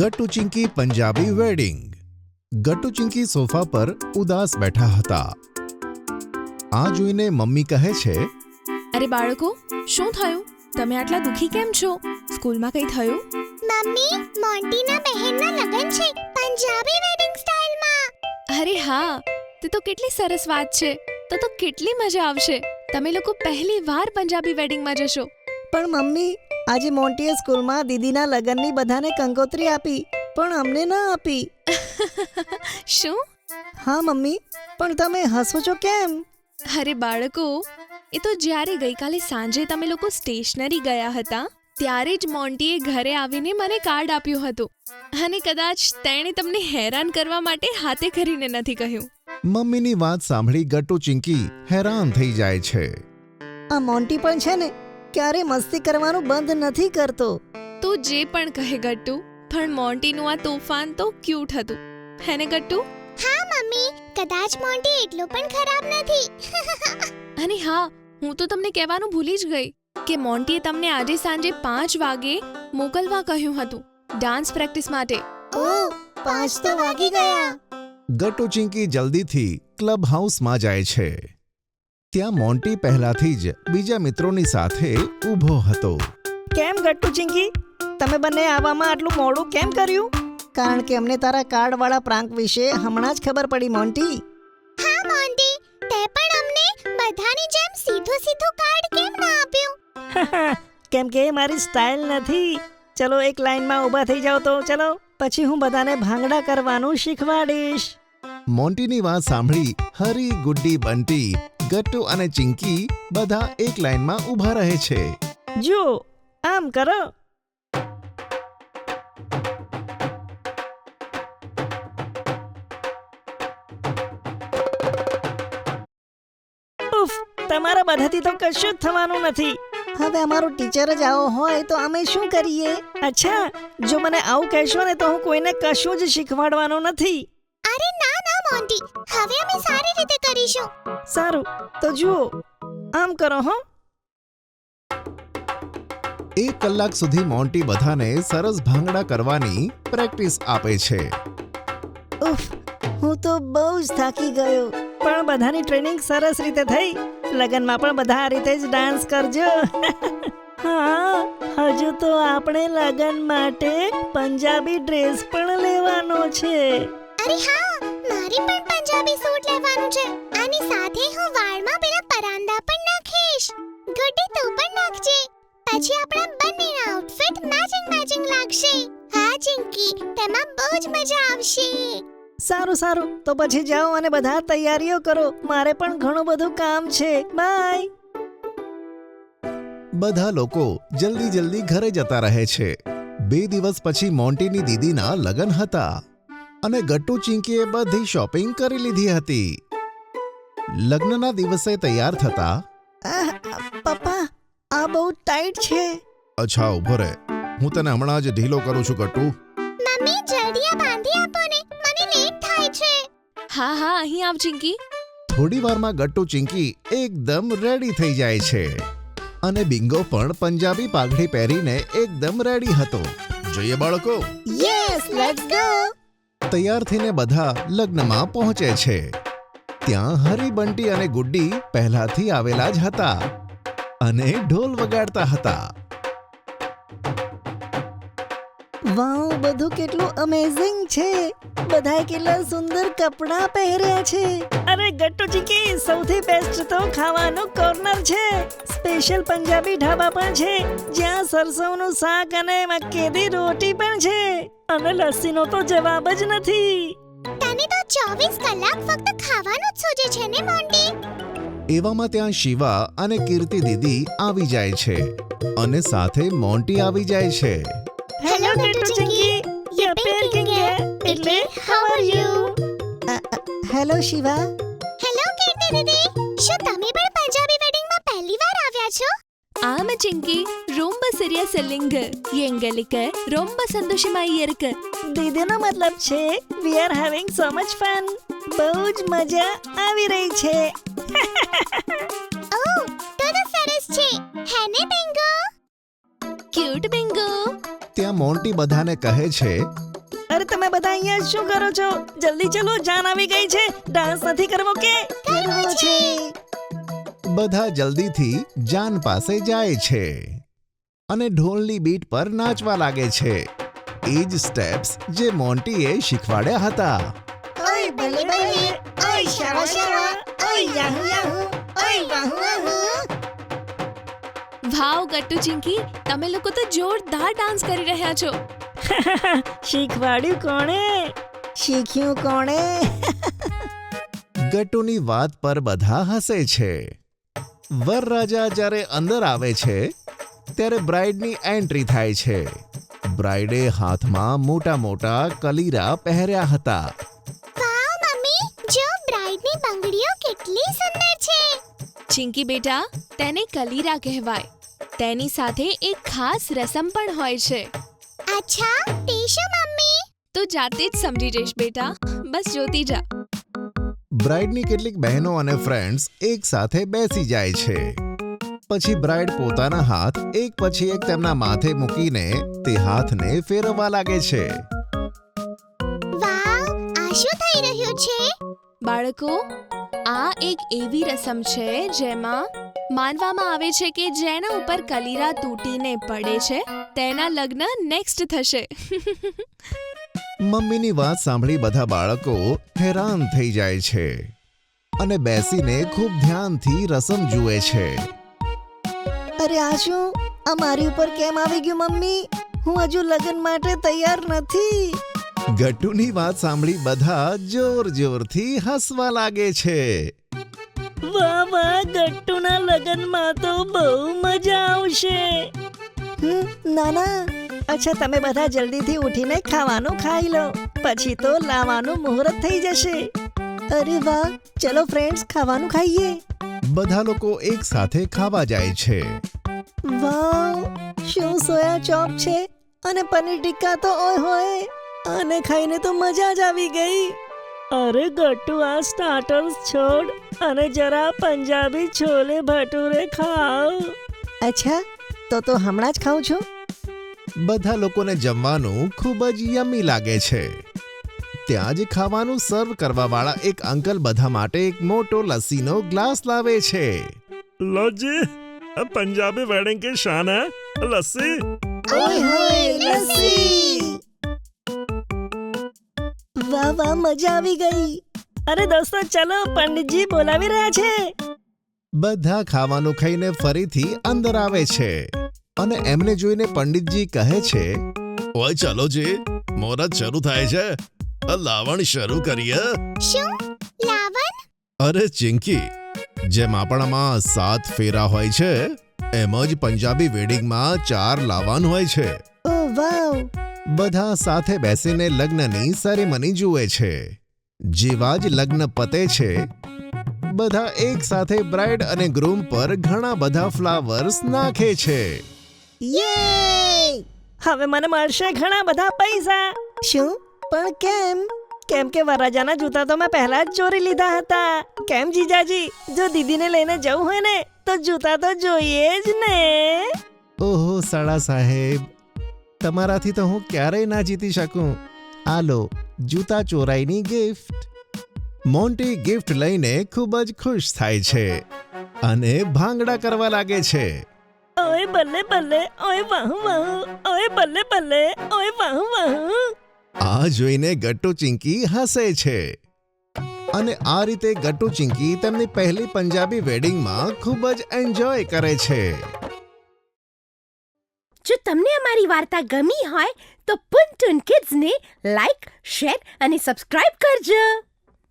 Gattu Chinki Punjabi wedding. Gattu Chinki sofa પર ઉદાસ બેઠા હતા. આ જોઈને મમ્મી કહે છે, અરે બાળકો, શું થયું? તમે આટલા દુખી કેમ છો? સ્કૂલમાં કંઈ થયું? મમ્મી, મોન્ટીના બહેનના લગ્ન છે પંજાબી વેડિંગ સ્ટાઇલમાં. અરે હા, તે તો કેટલી સરસ વાત છે. તો કેટલી મજા આવશે. તમે લોકો પહેલી વાર પંજાબી વેડિંગમાં જશો. પણ મમ્મી, આજે મોન્ટીએ સ્કૂલમાં દીદીના લગ્નની બધાને કંકોત્રી આપી, પણ અમને ન આપી. શું? હા મમ્મી, પણ તમે હસો છો કેમ? અરે બાળકો, એ તો જ્યારે ગઈકાલે સાંજે તમે લોકો સ્ટેશનરી ગયા હતા ત્યારે જ મોન્ટીએ ઘરે આવીને મને કાર્ડ આપ્યું હતું. અને કદાચ તેણે તમને હેરાન કરવા માટે હાથે કરીને નથી કહ્યું. મમ્મીની વાત સાંભળી ગટ્ટુ ચિંકી હેરાન થઈ જાય છે. આ મોન્ટી પણ છે ને, ક્યારે મસ્તી કરવાનું બંધ નથી કરતો. તું જે પણ કહે ગટ્ટુ, પણ મોન્ટીનું આ તોફાન તો ક્યુટ હતું. હે ને ગટ્ટુ? હા મમ્મી, કદાચ મોન્ટી એટલો પણ ખરાબ નથી. અને હા, હું તો તમને કહેવાનું ભૂલી જ ગઈ કે મોન્ટીએ તમને આજે સાંજે 5 વાગે મોકલવા કહ્યું હતું ડાન્સ પ્રેક્ટિસ માટે. ઓહ, 5 તો વાગી ગયા. ગટ્ટુ ચિંકી જલ્દીથી ક્લબ હાઉસમાં જાય છે. ત્યાં મોન્ટી પહેલાથી જ બીજા મિત્રોની સાથે ઊભો હતો. કેમ ગટ્ટુ ચિંકી, તમે બંને આવવામાં આટલું મોડું કેમ કર્યું? કારણ કે અમને તારા કાર્ડવાળા પ્રાંક વિશે હમણાં જ ખબર પડી મોન્ટી. હા મોન્ટી, તે પણ અમને બધાની જેમ સીધું કાર્ડ કેમ ના આપ્યું? કેમ કે એ મારી સ્ટાઇલ નથી. ચલો એક લાઈનમાં ઊભા થઈ જાઓ તો ચલો, પછી હું બધાને ભાંગડા કરવાનું શીખવાડીશ. મોન્ટીની વાત સાંભળી હરી, ગુડ્ડી, બંટી, ગટ્ટુ અને ચિંકી બધા એક લાઈનમાં ઊભા રહે છે. જો આમ કરો. ઉફ, તમારા બધાથી તો કશું જ થવાનું નથી. હવે અમારું ટીચર જ આવો હોય તો અમે શું કરીએ? અચ્છા, જો મને આવું કહેશો ને તો હું કોઈને કશું જ શીખવાડવાનો નથી. અરે ના મોન્ટી, હવે અમે સારી રીતે કરીશું. સારું, તો જુઓ આમ કરો. હો, 1 કલાક સુધી મોન્ટી બધાને સરસ ભાંગડા કરવાની પ્રેક્ટિસ આપે છે. ઉફ, હું તો બહુ જ થાકી ગયો. પણ બધાની ટ્રેનિંગ સરસ રીતે થઈ. લગનમાં પણ બધા આ રીતે જ ડાન્સ કરજો. હા, હજુ તો આપણે લગન માટે પંજાબી ડ્રેસ પણ લેવાનો છે. અરે હા, મારે પણ પંજાબી સૂટ લેવાનું છે. આની સાથે હું વાળમાં પેલા પરાંદા પણ નાખીશ. ગુડ્ડી, તું પણ નાખજે. પછી આપણા બંનેના આઉટફિટ મેચિંગ લાગશે. હા ચિંકી, તેમાં બહુ જ મજા આવશે. સારું, તો પછી જાઓ અને બધા તૈયારીઓ કરો. મારે પણ ઘણું બધું કામ છે. બાય. બધા લોકો જલ્દી ઘરે જતા રહે છે. 2 દિવસ પછી મોન્ટીની દીદીના લગ્ન હતા અને ગટ્ટુ ચિંકીએ બધી શોપિંગ કરી લીધી હતી. લગ્નના દિવસે તૈયાર થતા, પપ્પા, આ બહુ ટાઈટ છે. અચ્છા, ઉભો રહે, હું તને હમણાં જ ઢીલો કરું છું ગટ્ટુ. મમ્મી, જલ્દી આ બાંધી આપો ને, મને લેટ થાય છે. હા, અહીં આવ ચિંકી. થોડી વારમાં ગટ્ટુ ચિંકી એકદમ રેડી થઈ જાય છે અને બિંગો પણ પંજાબી પાઘડી પહેરીને એકદમ રેડી હતો. જોઈએ બાળકો. Yes, let's go. તૈયાર થઈને બધા લગ્નમાં પહોંચે છે. ત્યાં હરી, બંટી અને ગુડ્ડી પહેલાથી આવેલા જ હતા અને ઢોલ વગાડતા હતા. વાવ, બધું કેટલું અમેઝિંગ છે. બધાએ કેટલા સુંદર કપડાં પહેર્યા છે. અરે ગટ્ટુ ચિંકી, સૌથી બેસ્ટ તો ખાવાનું કોર્નર છે. સ્પેશિયલ પંજાબી ઢાબા પણ છે, જ્યાં સરસવનું શાક અને મક્કેની રોટી પણ છે. અને લસ્સીનો તો જવાબ જ નથી. તને તો 24 કલાક ફક્ત ખાવાનું જ સૂજે છે ને મોન્ટી? એવામાં ત્યાં શિવા અને કીર્તિ દીદી આવી જાય છે અને સાથે મોન્ટી આવી જાય છે. હેલો ગટ્ટુ ચિંકી, યે પેર કિંગે, એટલે how are you? Hello Shiva. Hello Kirti દીદી, શું તમે પણ પંજાબી વેડિંગમાં પહેલી વાર આવ્યા છો? ஆமா சிங்கி, ரொம்ப சரியா சொல்லுங்க. எங்களுக்கு ரொம்ப சந்தோஷமா இருக்கு. દીદીનો મતલબ છે we are having so much fun. બહુ જ મજા આવી રહી છે. ઓહ, તો સરસ છે. હે ને બિંગો? Cute bingo. ત્યાં મોન્ટી બધાને કહે છે, બધા અહીંયા શું કરો છો? જલ્દી ચલો, જાન આવી ગઈ છે. ડાન્સ નથી કરવો કે? કરવો છે. બધા જલ્દીથી જાન પાસે જાય છે અને ઢોલની બીટ પર નાચવા લાગે છે. એ જ સ્ટેપ્સ જે મોન્ટીએ શીખવાડ્યા હતા. ઓય ભલે ભલે, ઓય શાવા શાવા, ઓય યાહુ યાહુ, ઓય વાહુ વાહુ. વાવ ગટ્ટુ ચિંકી, તમે લોકો તો જોરદાર ડાન્સ કરી રહ્યા છો. શીખવાડ્યું કોણે? શીખ્યું કોણે? ગટ્ટુની વાત પર બધા હસે છે. વરરાજા જ્યારે અંદર આવે છે ત્યારે બ્રાઇડની એન્ટ્રી થાય છે. બ્રાઇડે હાથમાં મોટા મોટા કલીરા પહેર્યા હતા. વાવ મમ્મી, જો બ્રાઇડની બંગડીઓ કેટલી સુંદર છે. ચિંકી બેટા, તેને કલીરા કહેવાય. તેની સાથે એક ખાસ રસમ પણ હોય છે. અચ્છા, તે શું મમ્મી? તો જાતે જ સમજી જઈશ બેટા, બસ જોતી જા. બ્રાઇડની કેટલીક બહેનો અને ફ્રેન્ડ્સ એક સાથે બેસી જાય છે. પછી બ્રાઇડ પોતાના હાથ એક પછી એક તેમના માથે મૂકીને તે હાથને ફેરવવા લાગે છે. વાવ, આ શું થઈ રહ્યું છે? બાળકો, આ એક એવી રસમ છે જેમાં માનવામાં આવે છે કે જેના ઉપર કલીરા તૂટીને પડે છે તેના લગ્ન નેક્સ્ટ થશે. મમ્મીની વાત સાંભળી બધા બાળકો હેરાન થઈ જાય છે અને બેસીને ખૂબ ધ્યાનથી રસમ જુએ છે. અરે આ શું? આ મારી ઉપર કેમ આવી ગયું મમ્મી? હું હજુ લગ્ન માટે તૈયાર નથી. ગટ્ટુની વાત સાંભળી બધા જોર જોરથી હસવા લાગે છે. વાહ વાહ, ગટ્ટુના લગ્નમાં તો બહુ મજા આવશે. નાના, અચ્છા તમે બધા જલ્દીથી ઉઠીને ખાવાનું ખાઈ લો, પછી તો લાવવાનું મુહૂર્ત થઈ જશે. અરે વાહ, ચલો ફ્રેન્ડ્સ, ખાવાનું ખાઈએ. બધા લોકો એક સાથે ખાવા જાય છે. વાવ, શું સોયા ચોપ છે અને પનીર ટિક્કા તો ઓય હોય. આને ખાઈને તો મજા જ આવી ગઈ. અરે ગટ્ટુ, આ સ્ટાર્ટર્સ છોડ અને જરા પંજાબી છોલે ભટુરે ખાવ. અચ્છા, તો હમણાં જ ખાઉં છું. બધા લોકોને જમવાનું ખૂબ જ યમ્મી લાગે છે. ત્યાં જ ખાવાનું સર્વ કરવાવાળા એક અંકલ બધા માટે એક મોટો લસ્સીનો ગ્લાસ લાવે છે. लो जी, पंजाबी वेडिंग की शान है लस्सी. ઓય હોય લસ્સી. વાહ વાહ, મજા આવી ગઈ. અરે દોસ્તો, ચલો, પંડિતજી બોલાવી રહ્યા છે. બધા ખાવાનું ખાઈને ફરીથી અંદર આવે છે અને એમને જોઈને પંડિતજી કહે છે, ઓય ચાલો જી, મુહૂર્ત શરૂ થાય છે. લાવણ શરૂ કરીએ. શું લાવણ? અરે ચિંકી, જેમ આપણામાં 7 ફેરા હોય છે એમ જ પંજાબી વેડિંગમાં 4 લાવણ હોય છે. ઓ વાવ. બધા સાથે બેસીને લગ્નની સેરેમની જુએ છે. જેવા જ લગ્ન પતે છે, બધા એક સાથે બ્રાઇડ અને ગ્રૂમ પર ઘણા બધા ફ્લાવર્સ નાખે છે. યે! હવે મને મળશે ઘણા બધા પૈસા. શું? પણ કેમ? કેમ કે વરરાજાના જૂતા તો મેં પહેલા જ ચોરી લીધા હતા. કેમ જીજાજી? જો દીદીને લઈને જવું હોય ને તો જૂતા તો જોઈએ જ ને. ઓહો સાળા સાહેબ, તમારાથી તો હું ક્યારેય ના જીતી શકું. આ લો જૂતા ચોરાઈની ગિફ્ટ. મોન્ટી ગિફ્ટ લઈને ખૂબ જ ખુશ થાય છે અને ભાંગડા કરવા લાગે છે. ઓય બલ્લે બલ્લે, ઓય વાહ વાહ, ઓય બલ્લે બલ્લે, ઓય વાહ વાહ. આ જોઈને ગટ્ટુ ચિંકી હસે છે અને આ રીતે ગટ્ટુ ચિંકી તેમની પહેલી પંજાબી વેડિંગમાં ખૂબ જ એન્જોય કરે છે. જો તમને અમારી વાર્તા ગમી હોય તો પુન ટુન કિડ્સને લાઈક, શેર અને સબસ્ક્રાઇબ કરજો.